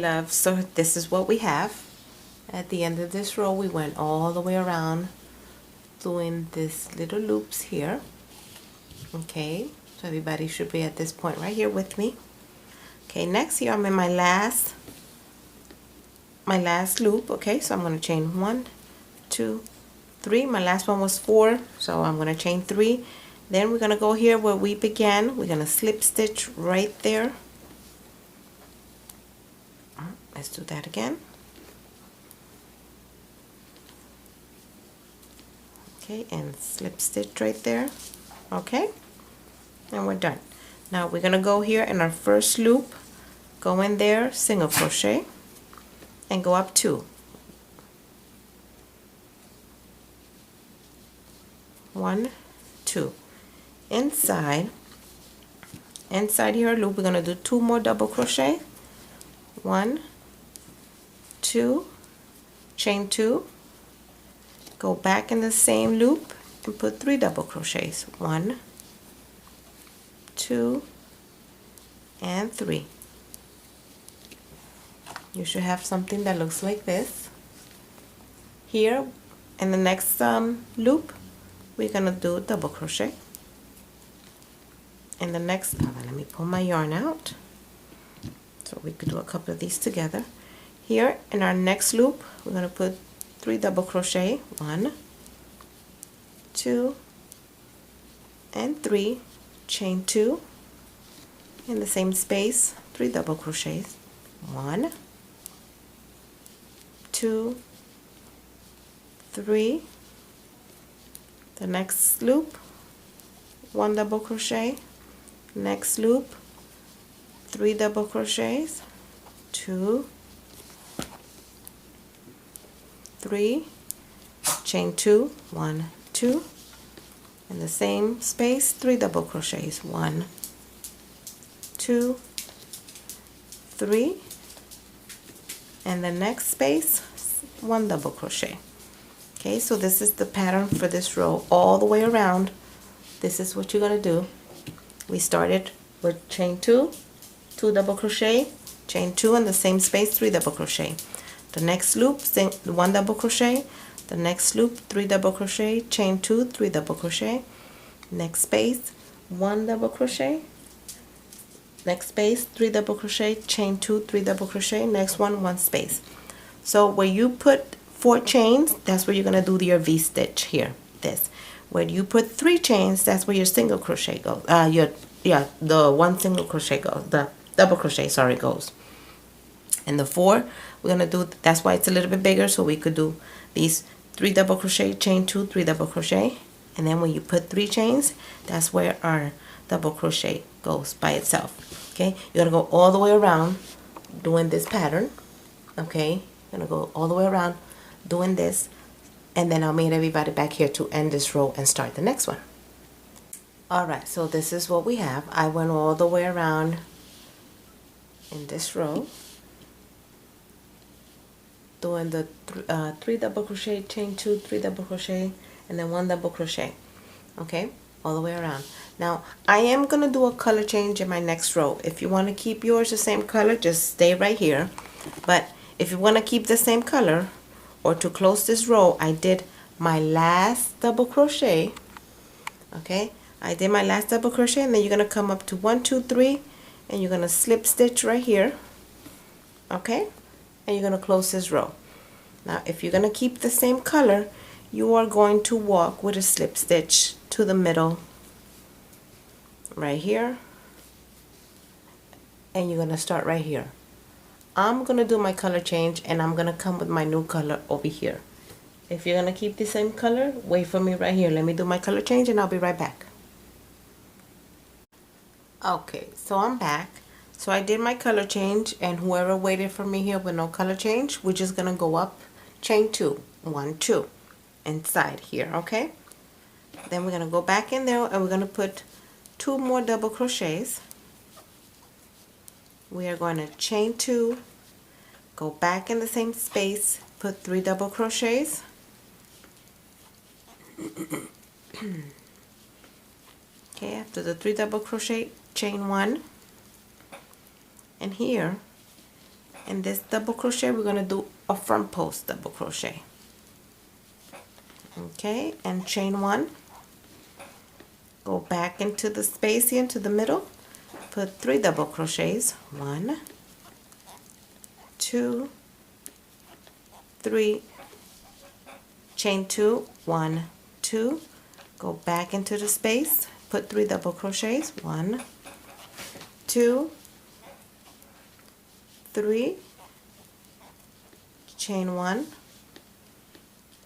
love, so this is what we have. At the end of this row, we went all the way around doing these little loops here. Okay, so everybody should be at this point right here with me. Okay, next here I'm in my last loop. Okay, so I'm going to chain 1, 2, 3. My last one was 4, so I'm going to chain 3. Then we're going to go here where we began. We're going to slip stitch right there. Let's do that again. Okay, and slip stitch right there. Okay, and we're done. Now we're going to go here in our first loop, go in there, single crochet, and go up 2. 1, 2. Inside here loop, we're going to do 2 more double crochet. 1, 2, chain 2, go back in the same loop and put 3 double crochets. 1, 2, and 3. You should have something that looks like this. Here in the next loop, we're gonna do double crochet. In the next, let me pull my yarn out so we could do a couple of these together. Here in our next loop, we're gonna put 3 double crochet. 1, 2, and 3. Chain 2 in the same space. 3 double crochets. 1, 2, 3. The next loop, 1 double crochet. Next loop, 3 double crochets. 2, 3, chain 2, 1, 2. In the same space, 3 double crochets. 1, 2, 3. And the next space, 1 double crochet. Okay, so this is the pattern for this row all the way around. This is what you're gonna do. We started with chain 2, 2 double crochet, chain 2 in the same space, 3 double crochet. The next loop, 1 double crochet. The next loop, 3 double crochet, chain 2, 3 double crochet. Next space, 1 double crochet. Next space, 3 double crochet, chain 2, 3 double crochet. Next one, 1 space. So where you put 4 chains, that's where you're gonna do your V-stitch here. This. Where you put 3 chains, that's where your single crochet goes. The 1 single crochet goes. The double crochet, sorry, goes. And the 4, we're gonna do. That's why it's a little bit bigger, so we could do these 3 double crochet, chain 2, 3 double crochet, and then when you put 3 chains, that's where our double crochet goes by itself. Okay, you're gonna go all the way around doing this pattern. Okay, you're gonna go all the way around doing this, and then I'll meet everybody back here to end this row and start the next one. Alright, so this is what we have. I went all the way around in this row doing the 3 double crochet, chain 2, 3 double crochet, and then 1 double crochet. Okay, all the way around. Now I am gonna do a color change in my next row. If you want to keep yours the same color, just stay right here. But if you want to keep the same color, or to close this row, I did my last double crochet. Okay, I did my last double crochet, and then you're gonna come up to 1, 2, 3, and you're gonna slip stitch right here. Okay, and you're gonna close this row. Now if you're gonna keep the same color, you are going to walk with a slip stitch to the middle right here, and you're gonna start right here. I'm gonna do my color change, and I'm gonna come with my new color over here. If you're gonna keep the same color, wait for me right here. Let me do my color change, and I'll be right back. Okay, so I'm back. So I did my color change, and whoever waited for me here with no color change, we're just gonna go up, chain 2, 1, 2, inside here. Okay, then we're gonna go back in there, and we're gonna put 2 more double crochets. We are going to chain 2, go back in the same space, put 3 double crochets. Okay, after the 3 double crochet, chain 1, and here In this double crochet, we're going to do a front post double crochet. Okay, and chain 1, go back into the space here, into the middle, put 3 double crochets, 1, 2, 3, chain 2, 1, 2, go back into the space, put 3 double crochets, 1, 2, 3, chain 1,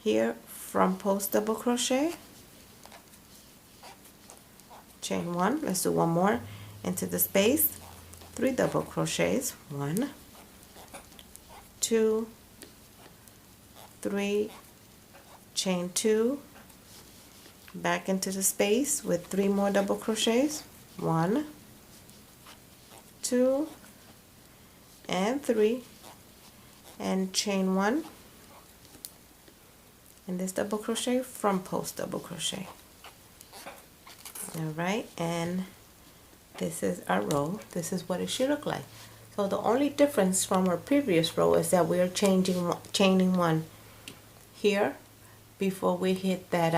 here front post double crochet, chain 1, let's do one more, into the space, 3 double crochets, 1, 2, 3, chain 2, back into the space with 3 more double crochets, 1, 2, and 3, and chain 1, and this double crochet, front post double crochet. Alright, and this is our row. This is what it should look like. So the only difference from our previous row is that we are chaining 1 here before we hit that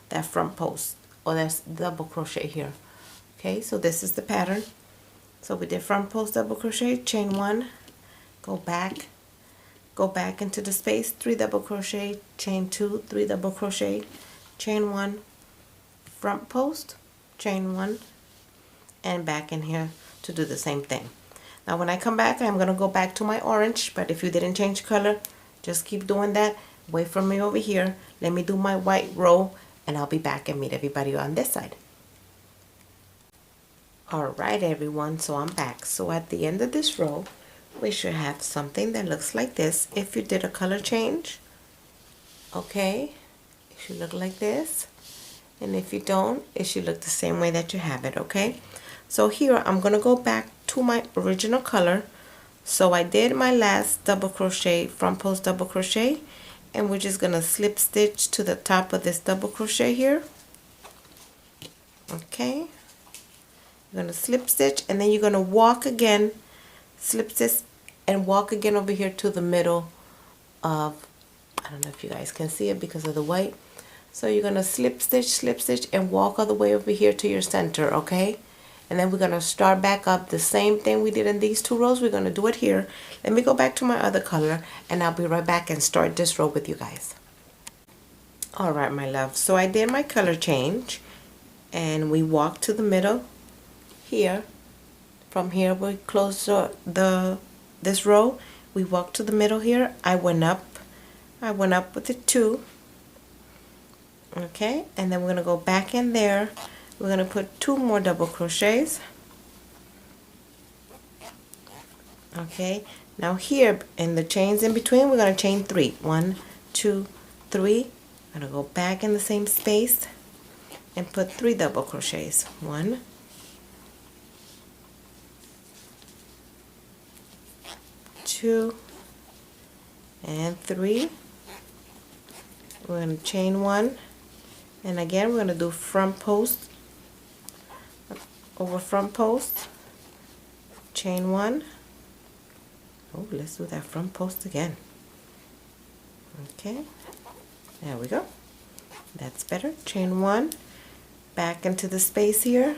that front post, or that's double crochet here. Okay, so this is the pattern. So we did front post double crochet, chain 1, go back into the space, 3 double crochet, chain 2, 3 double crochet, chain 1, front post, chain 1, and back in here to do the same thing. Now when I come back, I'm going to go back to my orange, but if you didn't change color, just keep doing that. Wait for me over here. Let me do my white row, and I'll be back and meet everybody on this side. Alright everyone, so I'm back. So at the end of this row, we should have something that looks like this. If you did a color change, okay, it should look like this. And if you don't, it should look the same way that you have it, okay? So here, I'm going to go back to my original color. So I did my last double crochet, front post double crochet, and we're just going to slip stitch to the top of this double crochet here. Okay. You're going to slip stitch, and then you're going to walk again, slip stitch, and walk again over here to the middle of, I don't know if you guys can see it because of the white. So you're going to slip stitch, and walk all the way over here to your center, okay? And then we're going to start back up the same thing we did in these 2 rows. We're going to do it here. Let me go back to my other color, and I'll be right back and start this row with you guys. Alright, my love. So I did my color change, and we walked to the middle here. From here we close this row. We walk to the middle here. I went up with the 2. Okay, and then we're going to go back in there. We're going to put 2 more double crochets. Okay, now here in the chains in between, we're going to chain 3. 1, 2, 3. I'm going to go back in the same space and put 3 double crochets. 1, 2, and 3. We're going to chain 1, and again we're going to do front post over front post, chain 1. Oh, let's do that front post again. Okay, there we go. That's better. Chain 1, back into the space here,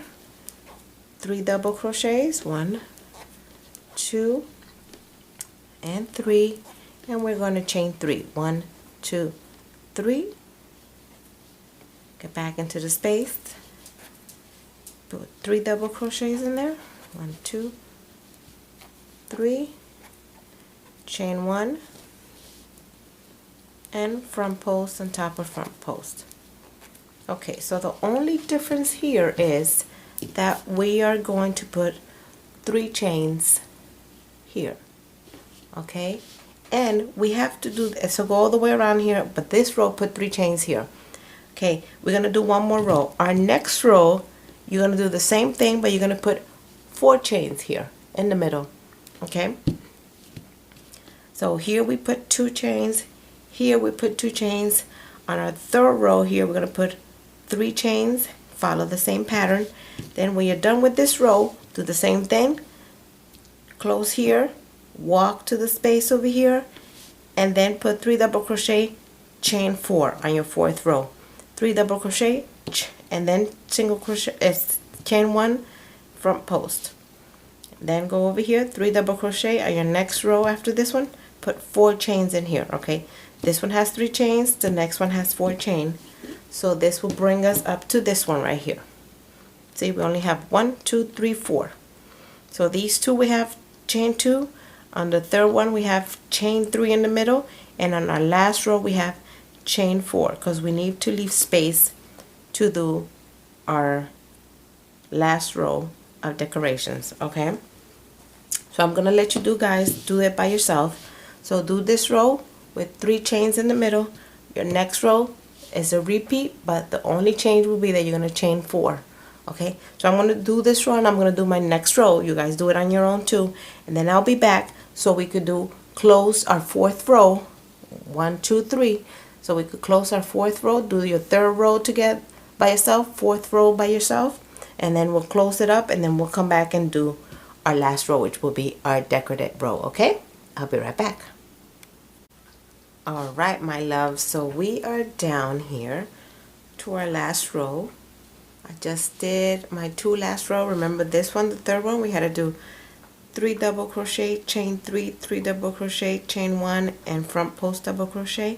3 double crochets, 1, 2, and 3, and we're going to chain 3. 1, 2, 3. Get back into the space. Put 3 double crochets in there. 1, 2, 3. Chain 1, and front post on top of front post. Okay, so the only difference here is that we are going to put 3 chains here. Okay, and we have to do this, so go all the way around here, but this row put 3 chains here. Okay, we're going to do one more row. Our next row, you're going to do the same thing, but you're going to put 4 chains here in the middle. Okay, so here we put 2 chains, here we put 2 chains. On our third row here, we're going to put 3 chains, follow the same pattern. Then when you're done with this row, do the same thing, close here, walk to the space over here, and then put 3 double crochet, chain 4 on your 4th row. 3 double crochet, and then single crochet, chain 1, front post. Then go over here, 3 double crochet on your next row after this one, put 4 chains in here, okay? This one has 3 chains, the next one has 4 chain. So this will bring us up to this one right here. See, we only have 1, 2, 3, 4. So these two we have chain 2. On the third one we have chain 3 in the middle, and on our last row we have chain 4, because we need to leave space to do our last row of decorations, okay? So I'm gonna let you guys do it by yourself. So do this row with 3 chains in the middle. Your next row is a repeat, but the only change will be that you're gonna chain 4. Okay, so I'm gonna do this row and I'm gonna do my next row. You guys do it on your own too, and then I'll be back so we could close our 4th row. 1, 2, 3. So we could close our 4th row, do your 3rd row together by yourself, 4th row by yourself, and then we'll close it up, and then we'll come back and do our last row, which will be our decorative row. Okay, I'll be right back. All right, my love, so we are down here to our last row. I just did my 2 last row. Remember this one, the 3rd one, we had to do 3 double crochet, chain 3, 3 double crochet, chain 1, and front post double crochet.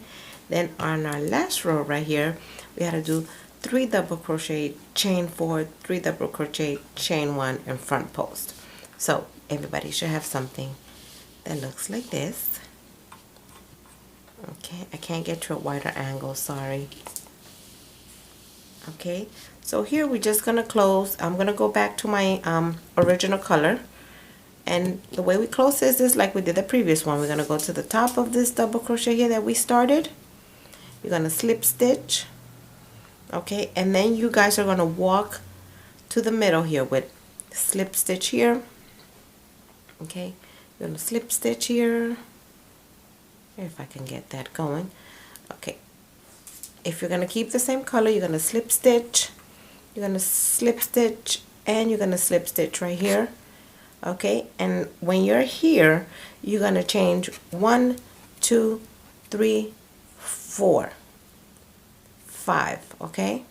Then on our last row right here, we had to do 3 double crochet, chain 4, 3 double crochet, chain 1, and front post. So everybody should have something that looks like this. Okay, I can't get to a wider angle, sorry. Okay, so here we're just gonna close. I'm gonna go back to my original color, and the way we close this is like we did the previous one. We're gonna go to the top of this double crochet here that we started. You're gonna slip stitch, okay, and then you guys are gonna walk to the middle here with slip stitch here. Okay, you're gonna slip stitch here, if I can get that going. Okay, if you're gonna keep the same color, you're gonna slip stitch, you're gonna slip stitch, and you're gonna slip stitch right here. Okay, and when you're here, you're gonna change 1, 2, 3, 4, 5. Okay,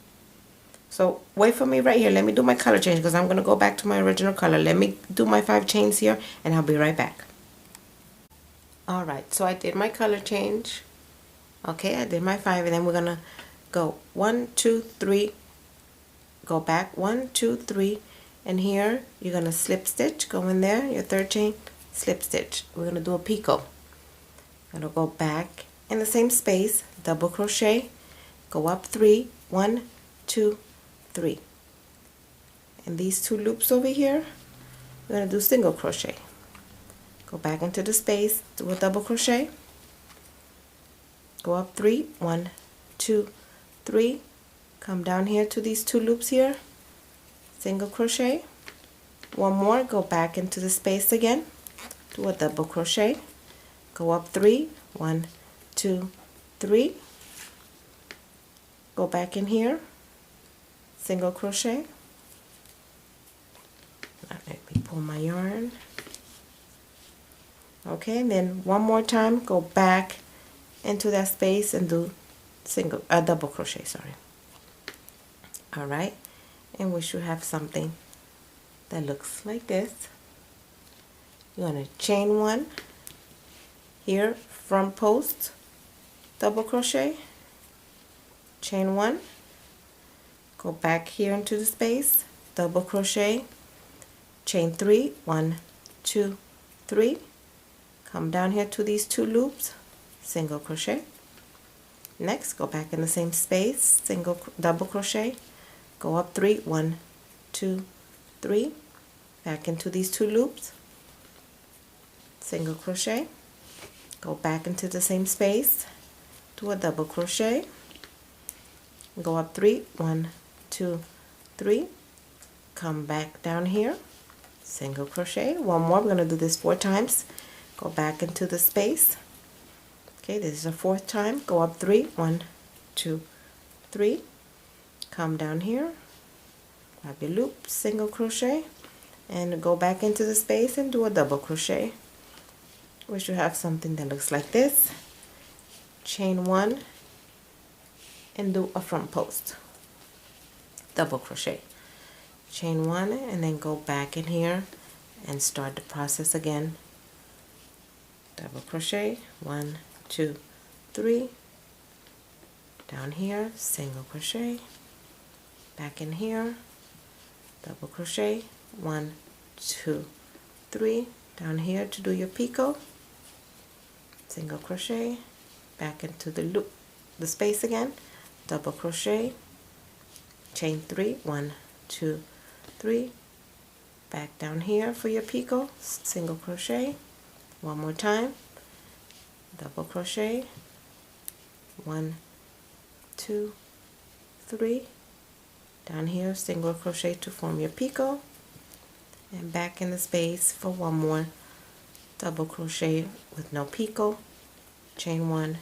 so wait for me right here. Let me do my color change, because I'm gonna go back to my original color. Let me do my 5 chains here, and I'll be right back. All right, so I did my color change. Okay, I did my 5, and then we're gonna go 1, 2, 3, go back 1, 2, 3, and here you're gonna slip stitch, go in there, your 3rd chain, slip stitch. We're gonna do a picot. Gonna go back in the same space, double crochet, go up 3, 1, 2, 3. And these 2 loops over here, we're gonna do single crochet. Go back into the space, do a double crochet, go up 3, 1, 2, 3, come down here to these 2 loops here, single crochet, 1 more, go back into the space again, do a double crochet, go up 3, 1, 2, 3, go back in here, single crochet. Let me pull my yarn. Okay, and then 1 more time, go back into that space and do double crochet, sorry. All right, and we should have something that looks like this. You're going to chain 1 here, front post, double crochet, chain 1, go back here into the space, double crochet, chain 3, 1, 2, 3, come down here to these 2 loops, single crochet. Next, go back in the same space, double crochet, go up 3, 1, 2, 3, back into these 2 loops, single crochet, go back into the same space, do a double crochet, go up 3, 1, 2, 3, come back down here, single crochet, 1 more. We're going to do this 4 times. Go back into the space. Okay, this is the 4th time. Go up 3, 1, 2, 3, come down here, grab your loop, single crochet, and go back into the space and do a double crochet. we should have something that looks like this. Chain 1 and do a front post, double crochet, chain 1, and then go back in here and start the process again. Double crochet, 1, 2, 3, down here, single crochet, back in here, double crochet, 1, 2, 3, down here to do your picot, single crochet, back into the loop, the space again, double crochet, chain 3, 1, 2, 3, back down here for your picot, single crochet, one more time, double crochet, 1, 2, 3, down here, single crochet to form your picot, and back in the space for one more double crochet with no picot, chain 1,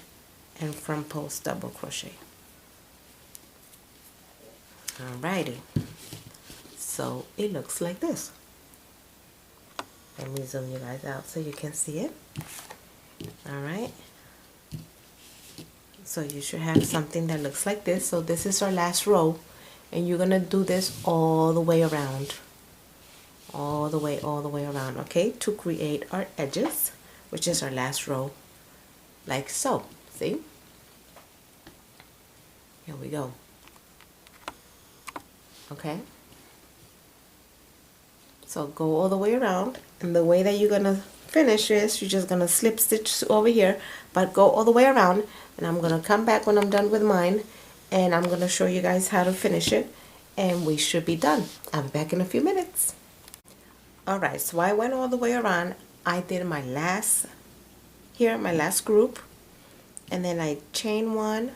and front post double crochet. Alrighty, so it looks like this. Let me zoom you guys out so you can see it. Alright, so you should have something that looks like this. So this is our last row, and you're gonna do this all the way around, all the way around, okay, to create our edges, which is our last row, like so. See, here we go. Okay, so go all the way around, and the way that you're gonna finish is you're just gonna slip stitch over here, but go all the way around, and I'm gonna come back when I'm done with mine, and I'm gonna show you guys how to finish it, and we should be done. I'll be back in a few minutes. Alright, so I went all the way around. I did my last here, my last group, and then I chain 1,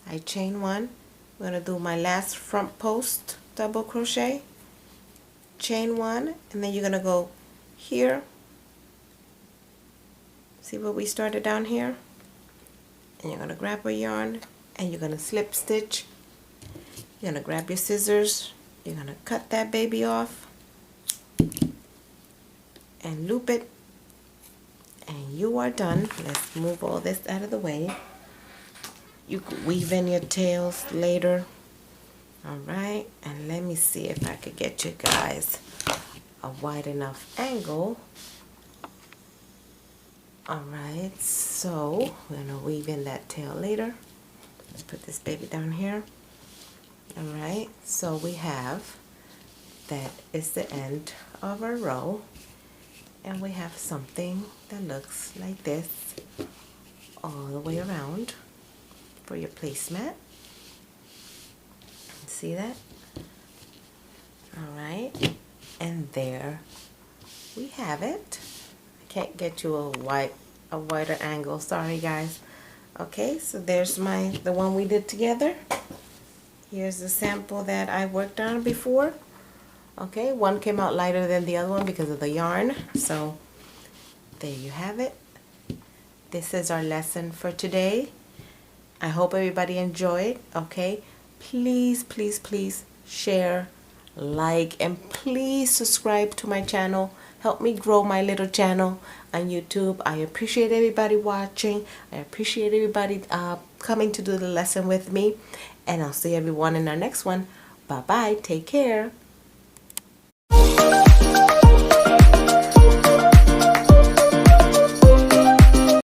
I'm gonna do my last front post double crochet, chain 1, and then you're gonna go here. See where we started down here? And you're gonna grab a yarn and you're gonna slip stitch. You're gonna grab your scissors, you're gonna cut that baby off and loop it, and you are done. Let's move all this out of the way. You could weave in your tails later. Alright, and let me see if I could get you guys a wide enough angle. Alright, so we're gonna weave in that tail later. Let's put this baby down here. Alright, so we have, that is the end of our row, and we have something that looks like this all the way around for your placemat. See that? Alright, and there we have it. I can't get you a wider angle, sorry guys. Okay, so there's the one we did together. Here's the sample that I worked on before. Okay, one came out lighter than the other one because of the yarn. So there you have it. This is our lesson for today. I hope everybody enjoyed. Okay, please share, like, and please subscribe to my channel. Help me grow my little channel on YouTube. I appreciate everybody watching. I appreciate everybody coming to do the lesson with me. And I'll see everyone in our next one. Bye bye. Take care.